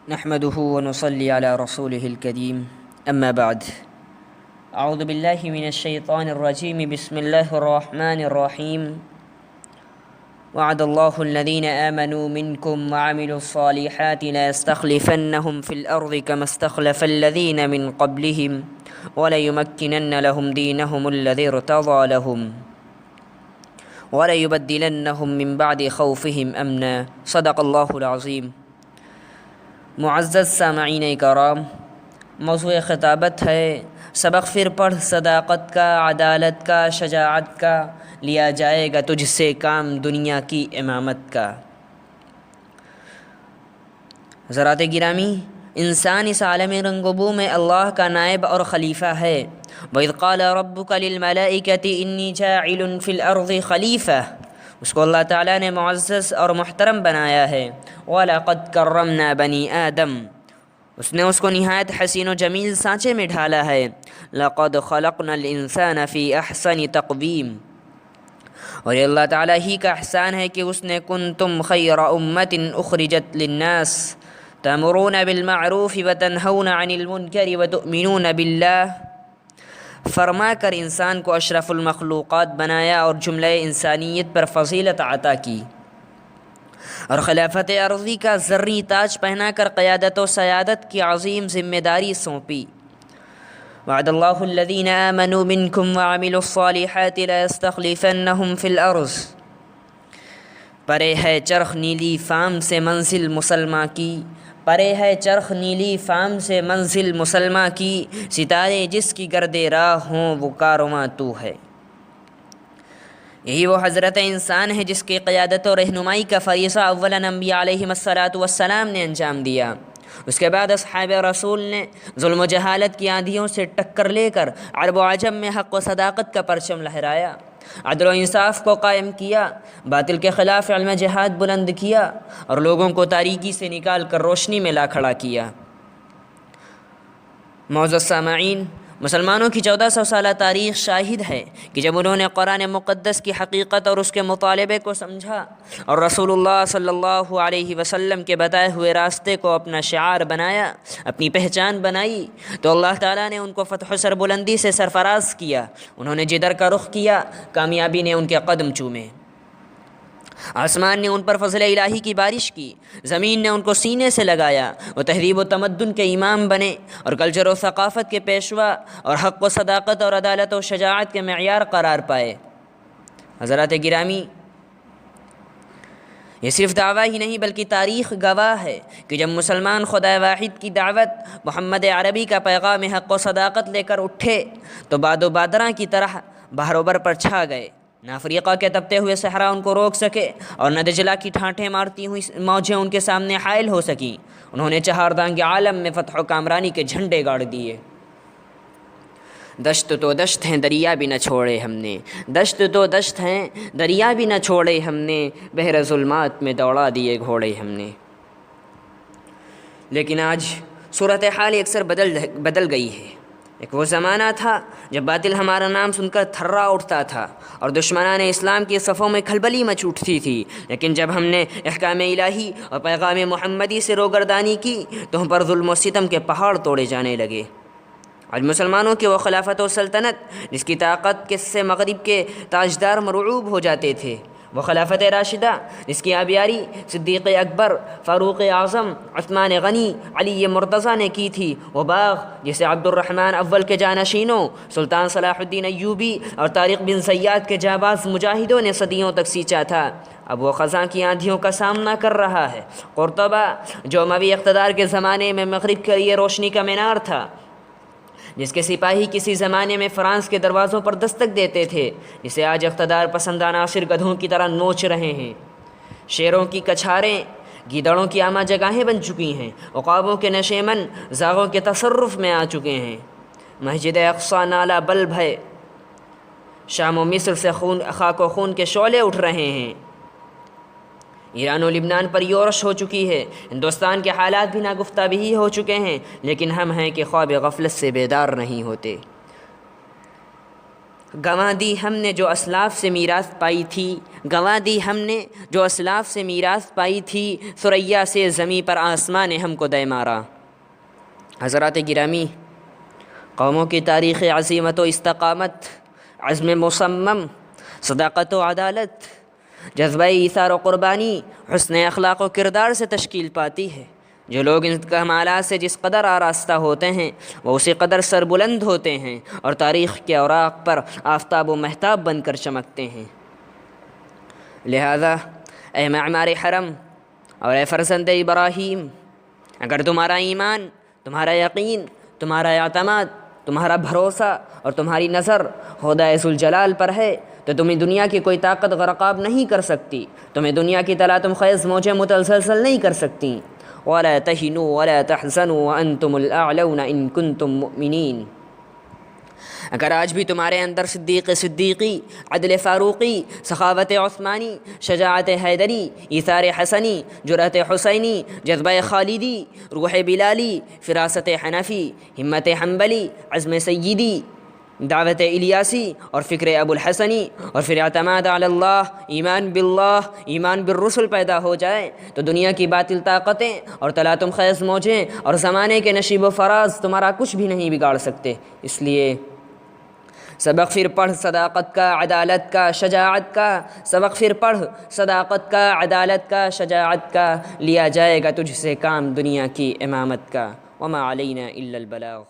نحمده ونصلي على رسوله الكريم أما بعد أعوذ بالله من الشيطان الرجيم بسم الله الرحمن الرحيم وعد الله الذين آمنوا منكم وعملوا الصالحات ليستخلفنهم في الأرض كما استخلف الذين من قبلهم وليمكنن لهم دينهم الذي ارتضى لهم وليبدلنهم من بعد خوفهم أمنا صدق الله العظيم۔ معزز سامعین کرام، موضوع خطابت ہے سبق پھر پڑھ صداقت کا، عدالت کا، شجاعت کا، لیا جائے گا تجھ سے کام دنیا کی امامت کا۔ حضرات گرامی، انسان اس عالم رنگ و بو میں اللہ کا نائب اور خلیفہ ہے۔ وَإِذْ قَالَ رَبُّكَ لِلْمَلَائِكَةِ إِنِّي جَاعِلٌ فِي الْأَرْضِ خَلِيفَةً، اس کو اللہ تعالیٰ نے معزز اور محترم بنایا ہے۔ وَلَقَدْ كَرَّمْنَا بَنِي آدم، اس نے اس کو نہایت حسین و جمیل سانچے میں ڈھالا ہے۔ لَقَدْ خَلَقْنَا الْإِنسَانَ فِي أَحْسَنِ تَقْوِيمٍ، اور یہ اللہ تعالیٰ ہی کا احسان ہے کہ اس نے کنتم خیر امت اخرجت للناس تأمرون بالمعروف وتنہون عن المنکر وتؤمنون باللہ، فرما کر انسان کو اشرف المخلوقات بنایا اور جملہ انسانیت پر فضیلت عطا کی، اور خلافت ارضی کا زرعی تاج پہنا کر قیادت و سیادت کی عظیم ذمہ داری سونپی۔ وعد اللہ الذین آمنوا منکم وعملوا الصالحات ليستخلفنهم في الارض، پرے ہے چرخ نیلی فام سے منزل مسلمہ کی، پرے ہے چرخ نیلی فام سے منزل مسلمہ کی، ستارے جس کی گرد راہ ہوں وہ کارواں تو ہے۔ یہی وہ حضرت انسان ہے جس کی قیادت و رہنمائی کا فریضہ اولاً انبیاء علیہم السلام نے انجام دیا، اس کے بعد اصحاب رسول نے ظلم و جہالت کی آندھیوں سے ٹکر لے کر عرب و عجم میں حق و صداقت کا پرچم لہرایا، عدل و انصاف کو قائم کیا، باطل کے خلاف علم جہاد بلند کیا، اور لوگوں کو تاریکی سے نکال کر روشنی میں لا کھڑا کیا۔ معزز سامعین، مسلمانوں کی 1400 سالہ تاریخ شاہد ہے کہ جب انہوں نے قرآن مقدس کی حقیقت اور اس کے مطالبے کو سمجھا اور رسول اللہ صلی اللہ علیہ وسلم کے بتائے ہوئے راستے کو اپنا شعار بنایا، اپنی پہچان بنائی، تو اللہ تعالیٰ نے ان کو فتح و سربلندی سے سرفراز کیا۔ انہوں نے جدھر کا رخ کیا، کامیابی نے ان کے قدم چومے۔ آسمان نے ان پر فضل الہی کی بارش کی، زمین نے ان کو سینے سے لگایا، وہ تہذیب و تمدن کے امام بنے اور کلچر و ثقافت کے پیشوا، اور حق و صداقت اور عدالت و شجاعت کے معیار قرار پائے۔ حضرات گرامی، یہ صرف دعویٰ ہی نہیں بلکہ تاریخ گواہ ہے کہ جب مسلمان خدا واحد کی دعوت محمد عربی کا پیغام حق و صداقت لے کر اٹھے تو باد و بادراں کی طرح بحر و بر پر چھا گئے۔ نہ افریقہ کے تپتے ہوئے صحرا ان کو روک سکے، اور نہ دجلہ کی ٹھانٹیں مارتی ہوئی موجیں ان کے سامنے حائل ہو سکیں۔ انہوں نے چہاردانگ عالم میں فتح و کامرانی کے جھنڈے گاڑ دیے۔ دشت تو دشت ہیں دریا بھی نہ چھوڑے ہم نے، دشت تو دشت ہیں دریا بھی نہ چھوڑے ہم نے، بحر ظلمات میں دوڑا دیے گھوڑے ہم نے۔ لیکن آج صورتحال اکثر بدل گئی ہے۔ ایک وہ زمانہ تھا جب باطل ہمارا نام سن کر تھرا اٹھتا تھا اور دشمنان اسلام کی صفوں میں کھلبلی مچ اٹھتی تھی، لیکن جب ہم نے احکام الہی اور پیغام محمدی سے روگردانی کی تو ہم پر ظلم و ستم کے پہاڑ توڑے جانے لگے۔ آج مسلمانوں کی وہ خلافت و سلطنت جس کی طاقت سے مغرب کے تاجدار مرعوب ہو جاتے تھے، وہ خلافت راشدہ جس کی آبیاری صدیق اکبر، فاروق اعظم، عثمان غنی، علی مرتضیٰ نے کی تھی، وہ باغ جسے عبد الرحمن اول کے جانشینوں سلطان صلاح الدین ایوبی اور طارق بن زیاد کے جانباز مجاہدوں نے صدیوں تک سینچا تھا، اب وہ خزاں کی آندھیوں کا سامنا کر رہا ہے۔ قرطبہ جو اموی اقتدار کے زمانے میں مغرب کے لیے روشنی کا مینار تھا، جس کے سپاہی کسی زمانے میں فرانس کے دروازوں پر دستک دیتے تھے، جسے آج اقتدار پسند عناصر گدھوں کی طرح نوچ رہے ہیں، شیروں کی کچھاریں گیدڑوں کی آما جگاہیں بن چکی ہیں، عقابوں کے نشیمن زاغوں کے تصرف میں آ چکے ہیں۔ مسجد اقصی نالا بلب ہے، شام و مصر سے خاک و خون کے شعلے اٹھ رہے ہیں، ایران و لبنان پر یورش ہو چکی ہے، ہندوستان کے حالات بھی ناگفتہ بھی ہو چکے ہیں، لیکن ہم ہیں کہ خواب غفلت سے بیدار نہیں ہوتے۔ گنوا دی ہم نے جو اسلاف سے میراث پائی تھی، گنوا دی ہم نے جو اسلاف سے میراث پائی تھی، ثریا سے زمیں پر آسمان نے ہم کو دے مارا۔ حضرات گرامی، قوموں کی تاریخ عظیمت و استقامت، عزم مصمم، صداقت و عدالت، جذبہ ایثار و قربانی، حسن اخلاق و کردار سے تشکیل پاتی ہے۔ جو لوگ ان کمالات سے جس قدر آراستہ ہوتے ہیں وہ اسی قدر سربلند ہوتے ہیں اور تاریخ کے اوراق پر آفتاب و مہتاب بن کر چمکتے ہیں۔ لہذا اے معمار حرم اور اے فرزند ابراہیم، اگر تمہارا ایمان، تمہارا یقین، تمہارا اعتماد، تمہارا بھروسہ اور تمہاری نظر خدا ذوالجلال پر ہے تو تمہیں دنیا کی کوئی طاقت غرقاب نہیں کر سکتی، تمہیں دنیا کی تلاطم خیز موجیں متزلزل نہیں کر سکتی۔ وَلَا تَهِنُوا وَلَا تَحْزَنُوا وَأَنْتُمُ الْأَعْلَوْنَ إِن كُنتُم مُؤْمِنِينَ۔ اگر آج بھی تمہارے اندر صدیقی، عدل فاروقی، سخاوت عثمانی، شجاعت حیدری، ایثار حسنی، جرأت حسینی، جذبہ خالدی، روح بلالی، فراست حنفی، ہمت حنبلی، عزم سیدی، دعوت الیاسی اور فکر ابو الحسنی اور پھر اعتماد علی اللہ، ایمان باللہ، ایمان بالرسل پیدا ہو جائے تو دنیا کی باطل طاقتیں اور تلاطم خیز موجیں اور زمانے کے نشیب و فراز تمہارا کچھ بھی نہیں بگاڑ سکتے۔ اس لیے سبق پھر پڑھ صداقت کا، عدالت کا، شجاعت کا، سبق پھر پڑھ صداقت کا، عدالت کا، شجاعت کا، لیا جائے گا تجھ سے کام دنیا کی امامت کا۔ وما علینا الا البلاغ۔